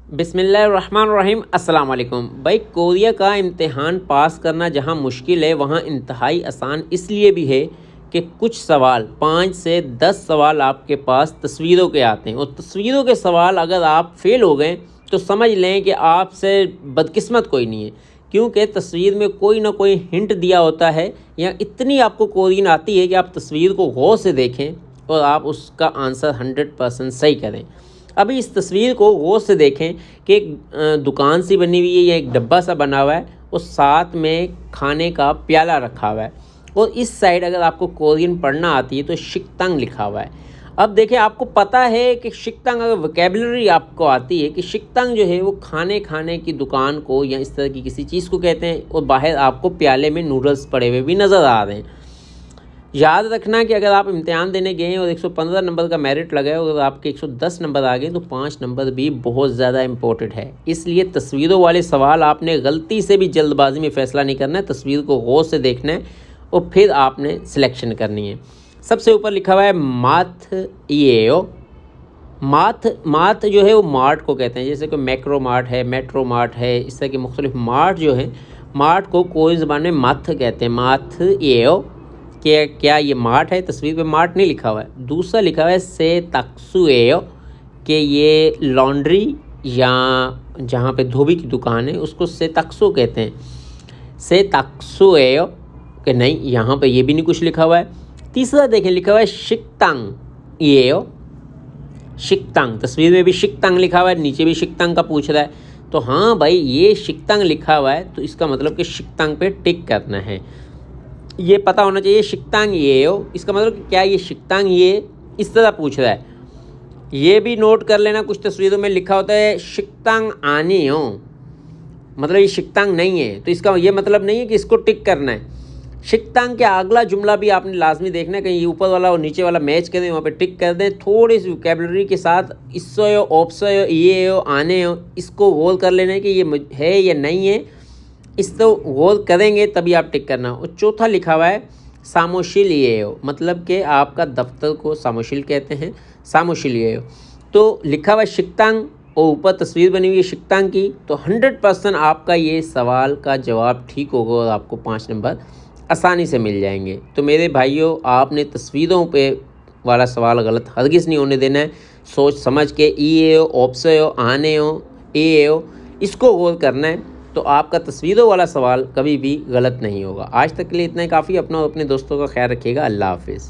बिस्मिल्लाहिर्रहमानिर्रहीम अस्सलाम वालेकुम। भाई, कोरिया का इम्तिहान पास करना जहाँ मुश्किल है वहाँ इंतहाई आसान इसलिए भी है कि कुछ सवाल 5 से 10 सवाल आपके पास तस्वीरों के आते हैं और तस्वीरों के सवाल अगर आप फेल हो गए तो समझ लें कि आपसे बदकिस्मत कोई नहीं है, क्योंकि तस्वीर में कोई ना कोई हिंट दिया होता है या इतनी आपको कोरियन आती है कि आप तस्वीर को गौर से देखें और आप उसका आंसर 100% सही करें। अभी इस तस्वीर को गौर से देखें कि एक दुकान सी बनी हुई है या एक डब्बा सा बना हुआ है और साथ में खाने का प्याला रखा हुआ है और इस साइड अगर आपको कोरियन पढ़ना आती है तो शिक्तांग लिखा हुआ है। अब देखें, आपको पता है कि शिक्तांग, अगर वोकेबलरी आपको आती है कि शिक्तांग जो है वो खाने की दुकान को या इस तरह की किसी चीज़ को कहते हैं और बाहर आपको प्याले में नूडल्स पड़े हुए भी नज़र आ रहे हैं। याद रखना कि अगर आप इम्तिहान देने गए हैं और 115 नंबर का मेरिट लगा है और अगर आपके 110 नंबर आ गए तो 5 नंबर भी बहुत ज़्यादा इम्पोर्टेंट है। इसलिए तस्वीरों वाले सवाल आपने गलती से भी जल्दबाजी में फ़ैसला नहीं करना है, तस्वीर को गौर से देखना है और फिर आपने सिलेक्शन करनी है। सबसे ऊपर लिखा हुआ है माथ ईएओ। माथ जो है वो मार्ट को कहते हैं, जैसे कि मैक्रो मार्ट है, मेट्रो मार्ट है, इस तरह के मुख्तलिफ मार्ट जो हैं, मार्ट को कोई ज़बान में माथ कहते हैं। माथ ईएओ क्या ये मार्ट है? तस्वीर पे मार्ट नहीं लिखा हुआ है। दूसरा लिखा हुआ है से तक्सुएओ कि ये लॉन्ड्री या जहाँ पे धोबी की दुकान है उसको से तक्सो कहते हैं। से तक्सुएओ कि नहीं, यहाँ पे ये भी नहीं कुछ लिखा हुआ है। तीसरा देखें, लिखा हुआ है शिक्तांग येओ। शिक्तांग, तस्वीर में भी शिक्तांग लिखा हुआ है, नीचे भी शिक्तांग का पूछ रहा है। तो हाँ भाई, ये शिक्तांग लिखा हुआ है तो इसका मतलब कि शिक्तांग पे टिक करना है। ये पता होना चाहिए शिक्तांग ये हो, इसका मतलब कि क्या ये शिक्तांग ये इस तरह पूछ रहा है। ये भी नोट कर लेना, कुछ तस्वीरों में लिखा होता है शिक्तांग आनी हो, मतलब ये शिक्तांग नहीं है तो इसका ये मतलब नहीं है कि इसको टिक करना है। शिक्तांग के अगला जुमला भी आपने लाजमी देखना है, कहीं ऊपर वाला और नीचे वाला मैच करें, वहाँ पे टिक कर दें। थोड़ी सी वोकेबलरी के साथ इससे हो, ऑप्से हो, ये हो, आने हो, इसको गौर कर लेना है कि ये है या नहीं है। इस तो गौर करेंगे तभी आप टिक करना। और चौथा लिखा हुआ है सामोशिल ये हो, मतलब कि आपका दफ्तर को सामोशिल कहते हैं, सामोशिल ये हो। तो लिखा हुआ है शिक्तांग और ऊपर तस्वीर बनी हुई है शिक्तांग की, तो 100% आपका ये सवाल का जवाब ठीक होगा और आपको 5 नंबर आसानी से मिल जाएंगे। तो मेरे भाइयों, आपने तस्वीरों पे वाला सवाल गलत हरगिज़ नहीं होने देना है। सोच समझ के ई हो, ऑप्से हो, आने हो, ए हो, इसको गौर करना है तो आपका तस्वीरों वाला सवाल कभी भी गलत नहीं होगा। आज तक के लिए इतना ही काफ़ी। अपना और अपने दोस्तों का ख्याल रखिएगा। अल्लाह हाफिज़।